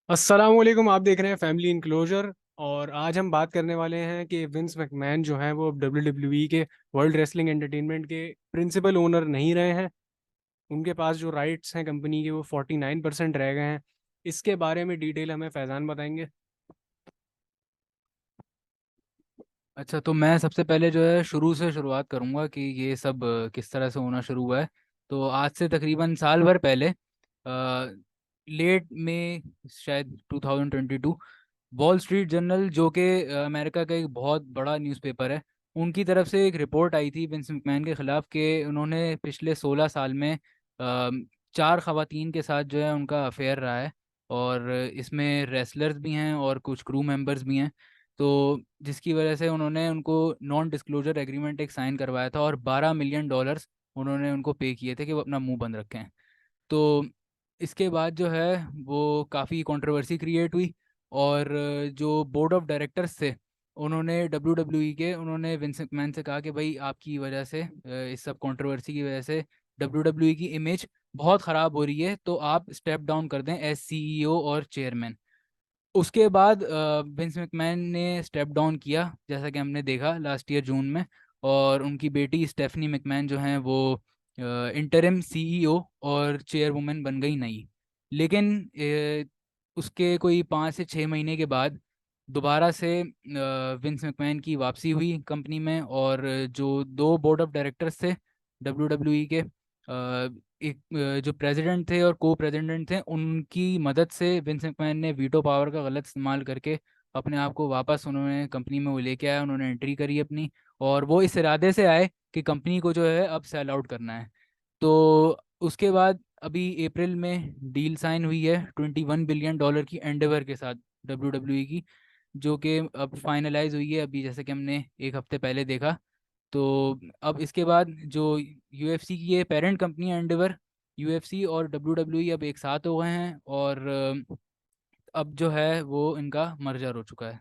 अस्सलाम वालेकुम। आप देख रहे हैं फैमिली इनक्लोजर। और आज हम बात करने वाले हैं कि विंस मैकमैन जो हैं वो अब WWE के वर्ल्ड रेसलिंग एंटरटेनमेंट के प्रिंसिपल ओनर नहीं रहे हैं। उनके पास जो राइट्स हैं कंपनी के वो 49% रह गए हैं। इसके बारे में डिटेल हमें फैज़ान बताएंगे। अच्छा, तो मैं सबसे पहले जो है शुरू से शुरुआत करूंगा कि ये सब किस तरह से होना शुरू हुआ है। तो आज से तकरीबन साल भर पहले लेट में शायद 2022 वॉल स्ट्रीट जर्नल जो कि अमेरिका का एक बहुत बड़ा न्यूज़पेपर है, उनकी तरफ से एक रिपोर्ट आई थी विंस मैकमैन के खिलाफ कि उन्होंने पिछले 16 साल में चार खवातीन के साथ जो है उनका अफेयर रहा है। और इसमें रेसलर्स भी हैं और कुछ क्रू मेंबर्स भी हैं। तो जिसकी वजह से उन्होंने उनको नॉन डिस्क्लोजर एग्रीमेंट एक साइन करवाया था और $12 मिलियन उन्होंने उनको पे किए थे कि वो अपना मुंह बंद रखें। तो इसके बाद जो है वो काफ़ी कंट्रोवर्सी क्रिएट हुई। और जो बोर्ड ऑफ डायरेक्टर्स थे उन्होंने WWE के उन्होंने विंस मैकमैन से कहा कि भाई आपकी वजह से इस सब कंट्रोवर्सी की वजह से WWE की इमेज बहुत ख़राब हो रही है, तो आप स्टेप डाउन कर दें एज CEO और चेयरमैन। उसके बाद विंस मैकमैन ने स्टेप डाउन किया, जैसा कि हमने देखा लास्ट ईयर जून में। और उनकी बेटी स्टेफनी मैकमैन जो हैं वो इंटरिम CEO और चेयरवुमेन बन गई नई। लेकिन उसके कोई 5 से 6 महीने के बाद दोबारा से विंस मैकमैन की वापसी हुई कंपनी में। और जो दो बोर्ड ऑफ डायरेक्टर्स थे WWE के, एक जो प्रेसिडेंट थे और को प्रेसिडेंट थे, उनकी मदद से विंस मैकमैन ने वीटो पावर का गलत इस्तेमाल करके अपने आप को वापस उन्होंने कंपनी में वो लेके आया, उन्होंने एंट्री करी अपनी। और वो इस इरादे से आए कि कंपनी को जो है अब सेल आउट करना है। तो उसके बाद अभी अप्रैल में डील साइन हुई है $21 बिलियन की एंडेवर के साथ WWE की, जो कि अब फाइनलाइज हुई है अभी, जैसे कि हमने एक हफ्ते पहले देखा। तो अब इसके बाद जो UFC की ये पेरेंट कंपनी है एंडेवर, UFC और WWE अब एक साथ हो गए हैं। और अब जो है वो इनका मर्जर हो चुका है।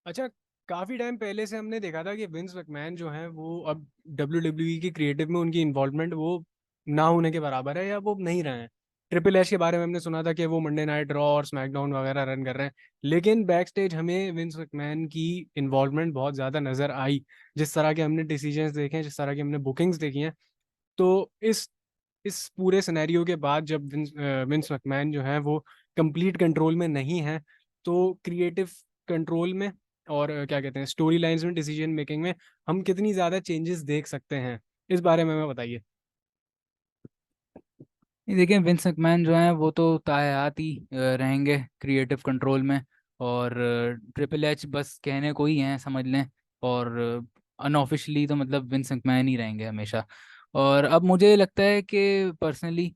अच्छा, काफ़ी टाइम पहले से हमने देखा था कि विंस मैकमैन जो हैं वो अब WWE की क्रिएटिव में उनकी इन्वॉल्वमेंट वो ना होने के बराबर है या वो नहीं रहे हैं। ट्रिपल एच के बारे में हमने सुना था कि वो मंडे नाइट रॉ और स्मैकडाउन वगैरह रन कर रहे हैं। लेकिन बैक स्टेज हमें विंस मैकमैन की इन्वॉल्वमेंट बहुत ज़्यादा नज़र आई। जिस तरह के हमने डिसीजंस देखे हैं, जिस तरह की हमने बुकिंग्स देखी हैं। तो इस पूरे सिनेरियो के बाद जब विंस मैकमैन जो है वो कंप्लीट कंट्रोल में नहीं है, तो क्रिएटिव कंट्रोल में और क्या कहते हैं स्टोरी लाइंस में, डिसीजन मेकिंग में हम कितनी ज़्यादा चेंजेस देख सकते हैं, इस बारे में हमें बताइए। ये देखिए, विंस मैकमैन जो हैं वो तो ताहयात ही रहेंगे क्रिएटिव कंट्रोल में। और ट्रिपल एच बस कहने को ही हैं, समझ लें। और अनऑफिशियली तो मतलब विंस मैकमैन ही रहेंगे हमेशा। और अब मुझे लगता है कि पर्सनली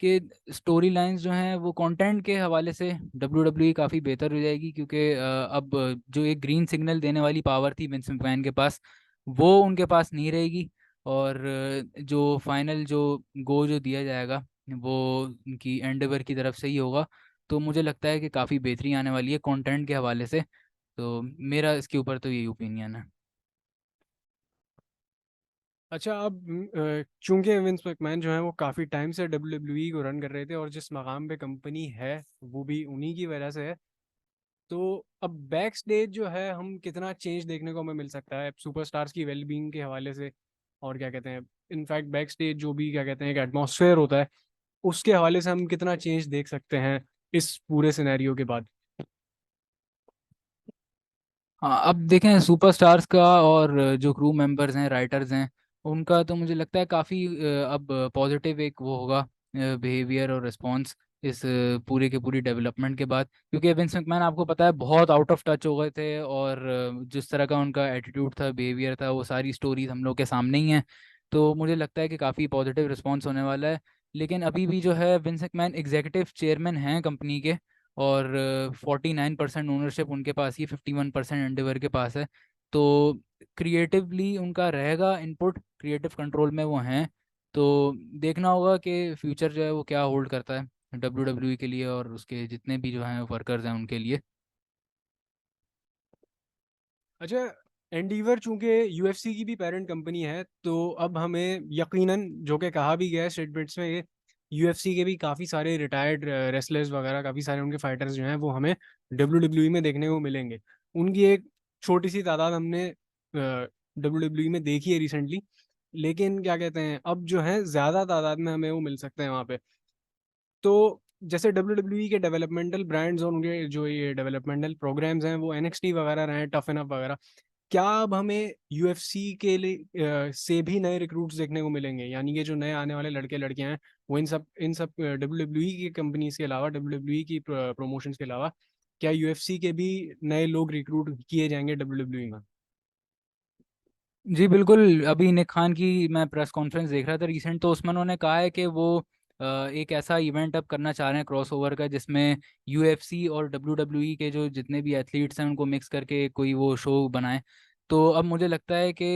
कि स्टोरी लाइंस जो हैं वो कंटेंट के हवाले से WWE काफ़ी बेहतर हो जाएगी, क्योंकि अब जो एक ग्रीन सिग्नल देने वाली पावर थी विंस मैकमैन के पास, वो उनके पास नहीं रहेगी। और जो फाइनल जो गो जो दिया जाएगा वो उनकी एंडेवर की तरफ से ही होगा। तो मुझे लगता है कि काफ़ी बेहतरी आने वाली है कंटेंट के हवाले से। तो मेरा इसके ऊपर तो यही ओपिनियन है। अच्छा, अब चूंकि विंस मैकमैन जो है वो काफ़ी टाइम से WWE को रन कर रहे थे और जिस मकाम पे कंपनी है वो भी उन्हीं की वजह से है। तो अब बैक स्टेज जो है हम कितना चेंज देखने को हमें मिल सकता है सुपरस्टार्स की वेलबींग के हवाले से, और क्या कहते हैं इनफैक्ट बैक स्टेज जो भी क्या कहते हैं एक एटमॉस्फेयर होता है उसके हवाले से हम कितना चेंज देख सकते हैं इस पूरे सिनेरियो के बाद। हाँ, अब देखें सुपरस्टार्स का और जो क्रू मेंबर्स हैं, राइटर्स हैं, उनका तो मुझे लगता है काफ़ी अब पॉजिटिव एक वो होगा बिहेवियर और रिस्पॉन्स इस पूरे के पूरी डेवलपमेंट के बाद। क्योंकि विंस मैकमैन आपको पता है बहुत आउट ऑफ टच हो गए थे। और जिस तरह का उनका एटीट्यूड था, बिहेवियर था, वो सारी स्टोरीज हम लोग के सामने ही हैं। तो मुझे लगता है कि काफ़ी पॉजिटिव रिस्पॉन्स होने वाला है। लेकिन अभी भी जो है विंस मैकमैन एग्जीक्यूटिव चेयरमैन हैं कंपनी के। और 49% ओनरशिप उनके पास ही, 51% एंडेवर के पास है। तो क्रिएटिवली उनका रहेगा इनपुट, क्रिएटिव कंट्रोल में वो हैं। तो देखना होगा कि फ्यूचर जो है वो क्या होल्ड करता है WWE के लिए और उसके जितने भी जो हैं वर्कर्स हैं उनके लिए। अच्छा, एंडीवर चूंकि यूएफसी की भी पेरेंट कंपनी है तो अब हमें यकीनन, जो कि कहा भी गया है स्टेटमेंट्स में, यूएफसी के भी काफ़ी सारे रिटायर्ड रेसलर्स वगैरह, काफ़ी सारे उनके फाइटर्स जो हैं वो हमें डब्ल्यू में देखने को मिलेंगे। उनकी एक छोटी सी तादाद हमने डब्ल्यू में देखी है रिसेंटली, लेकिन क्या कहते हैं, अब जो है ज़्यादा तादाद में हमें वो मिल सकते हैं वहाँ पे। तो जैसे डब्ल्यू के डेवलपमेंटल ब्रांड्स और उनके जो ये डेवलपमेंटल प्रोग्राम्स हैं वो एनएक्सटी वगैरह रहे हैं, टफ एनफ वगैरह, क्या अब हमें यूएफसी के लिए से भी नए रिक्रूट्स देखने को मिलेंगे? यानी कि जो नए आने वाले लड़के लड़कियां हैं वो इन सब डब्ल्यू की कंपनीज के अलावा, डब्ल्यू की प्रमोशंस के अलावा, क्या यूएफसी के भी नए लोग रिक्रूट किए जाएंगे डब्ल्यू में? जी बिल्कुल। अभी निक खान की मैं प्रेस कॉन्फ्रेंस देख रहा था रिसेंट, तो उसमें उन्होंने कहा है कि वो एक ऐसा इवेंट अब करना चाह रहे हैं क्रॉसओवर का, जिसमें यूएफसी और डब्ल्यूडब्ल्यूई के जो जितने भी एथलीट्स हैं उनको मिक्स करके कोई वो शो बनाए। तो अब मुझे लगता है कि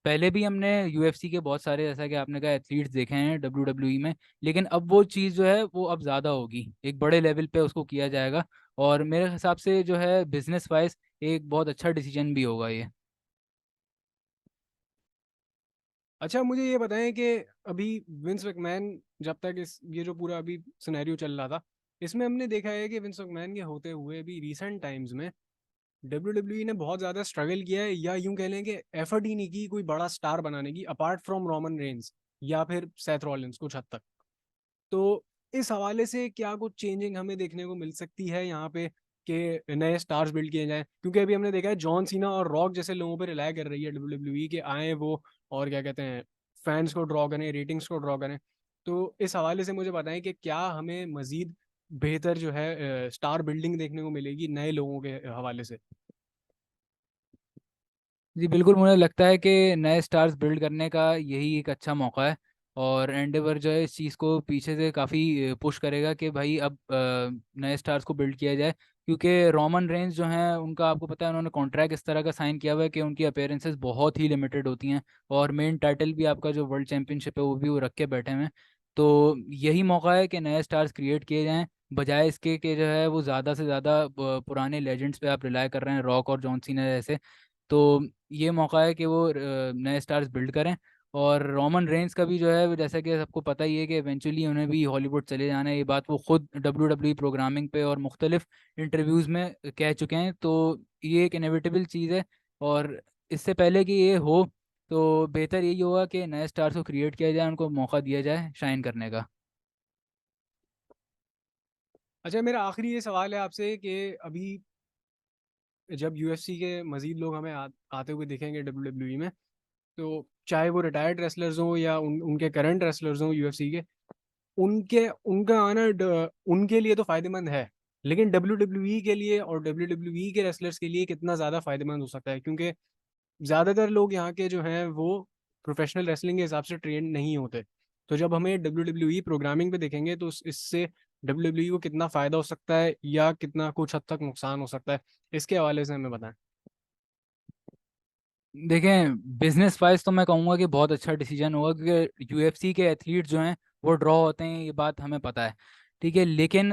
पहले भी हमने यूएफसी के बहुत सारे, जैसा कि आपने कहा, एथलीट्स देखे हैं डब्ल्यूडब्ल्यूई में, लेकिन अब वो चीज़ जो है वो अब ज़्यादा होगी, एक बड़े लेवल पे उसको किया जाएगा। और मेरे हिसाब से जो है बिजनेस वाइज एक बहुत अच्छा डिसीजन भी होगा ये। अच्छा, मुझे ये बताएं कि अभी विंस मैकमैन, जब तक इस ये जो पूरा अभी सिनेरियो चल रहा था, इसमें हमने देखा है कि विंस मैकमैन के होते हुए भी रिसेंट टाइम्स में डब्ल्यू ने बहुत ज़्यादा स्ट्रगल किया है, या यूं कह लें कि एफर्ट ही नहीं की कोई बड़ा स्टार बनाने की, अपार्ट फ्रॉम रोमन रेंस या फिर सेथ रॉलिंस कुछ हद तक। तो इस हवाले से क्या कुछ चेंजिंग हमें देखने को मिल सकती है यहाँ पे, कि नए स्टार्स बिल्ड किए जाएं? क्योंकि अभी हमने देखा है जॉन सीना और रॉक जैसे लोगों पर रिलाय कर रही है डब्ल्यू के आए वो, और क्या कहते हैं, फैंस को ड्रॉ करें, रेटिंग्स को ड्रॉ करें। तो इस हवाले से मुझे बताएं कि क्या हमें मजीद बेहतर जो है स्टार बिल्डिंग देखने को मिलेगी नए लोगों के हवाले से? जी बिल्कुल, मुझे लगता है कि नए स्टार्स बिल्ड करने का यही एक अच्छा मौका है। और एंडेवर जो है इस चीज़ को पीछे से काफ़ी पुश करेगा कि भाई अब नए स्टार्स को बिल्ड किया जाए। क्योंकि रोमन रेंज जो हैं उनका आपको पता है उन्होंने कॉन्ट्रैक्ट इस तरह का साइन किया हुआ है कि उनकी अपीयरेंसेस बहुत ही लिमिटेड होती हैं, और मेन टाइटल भी आपका जो वर्ल्ड चैंपियनशिप है वो भी वो रख के बैठे हुए हैं। तो यही मौका है कि नए स्टार्स क्रिएट किए जाएं, बजाय इसके कि जो है वो ज़्यादा से ज़्यादा पुराने लेजेंड्स पे आप रिलाय कर रहे हैं, रॉक और जॉन सीना जैसे। तो ये मौका है कि वो नए स्टार्स बिल्ड करें। और रोमन रेंस का भी जो है जैसा कि सबको पता ही है कि इवेंचुअली उन्हें भी हॉलीवुड चले जाना है, ये बात वो खुद डब्ल्यू प्रोग्रामिंग पे और मुख्तलिफ इंटरव्यूज़ में कह चुके हैं। तो ये एक इनएविटेबल चीज़ है। और इससे पहले कि ये हो, तो बेहतर यही होगा कि नए स्टार्स को क्रिएट किया जाए, उनको मौका दिया जाए शाइन करने का। अच्छा, मेरा आखिरी ये सवाल है आपसे कि अभी जब यूएफसी के मजीद लोग हमें आते हुए दिखेंगे डब्ल्यू में, तो चाहे वो रिटायर्ड रेसलर्स हों या उनके करंट रेसलर्स हों यूएफसी के, उनके उनका आना उनके लिए तो फायदेमंद है, लेकिन डब्ल्यू के लिए और डब्ल्यू के रेसलर्स के लिए कितना ज़्यादा फायदेमंद हो सकता है? क्योंकि ज़्यादातर लोग यहाँ के जो हैं वो प्रोफेशनल रेसलिंग के हिसाब से ट्रेन नहीं होते। तो जब हमें डब्ल्यू प्रोग्रामिंग पे देखेंगे तो इससे डब्ल्यू को कितना फ़ायदा हो सकता है या कितना कुछ हद तक नुकसान हो सकता है, इसके हवाले से हमें बताएं। देखें, बिजनेस वाइज तो मैं कहूँगा कि बहुत अच्छा डिसीजन होगा, क्योंकि यूएफसी के एथलीट जो हैं वो ड्रॉ होते हैं, ये बात हमें पता है। ठीक है, लेकिन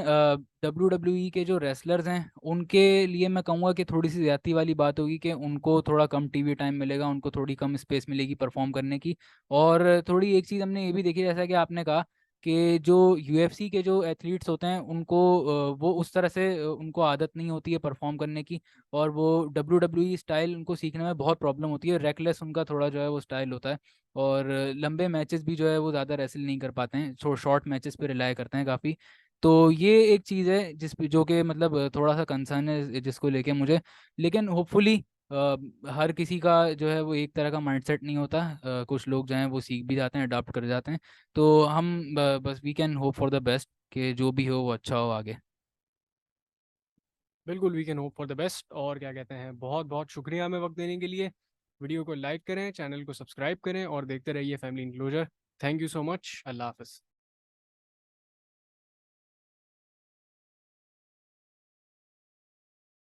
डब्ल्यू के जो रेसलर्स हैं उनके लिए मैं कहूँगा कि थोड़ी सी ज्यादती वाली बात होगी कि उनको थोड़ा कम टीवी टाइम मिलेगा, उनको थोड़ी कम स्पेस मिलेगी परफॉर्म करने की। और थोड़ी एक चीज़ हमने ये भी देखी, जैसा कि आपने कहा कि जो यूएफसी के जो एथलीट्स होते हैं उनको वो उस तरह से उनको आदत नहीं होती है परफॉर्म करने की। और वो स्टाइल उनको सीखने में बहुत प्रॉब्लम होती है, रेकलेस उनका थोड़ा जो है वो स्टाइल होता है। और लंबे मैचेस भी जो है वो ज़्यादा रेसल नहीं कर पाते हैं, शॉर्ट मैचेस पे रिलाय करते हैं काफ़ी। तो ये एक चीज़ है जिस पे जो कि मतलब थोड़ा सा कंसर्न है जिसको लेके मुझे। लेकिन होपफुली हर किसी का जो है वो एक तरह का माइंडसेट नहीं होता, कुछ लोग जो हैं वो सीख भी जाते हैं, अडॉप्ट कर जाते हैं। तो हम बस we can hope for the best कि जो भी हो वो अच्छा हो आगे। बिल्कुल, we can hope for the best. और क्या कहते हैं, बहुत बहुत शुक्रिया हमें वक्त देने के लिए। वीडियो को लाइक करें, चैनल को सब्सक्राइब करें और देखते रहिए family enclosure. Thank you so much. अल्लाह हाफ़िज़।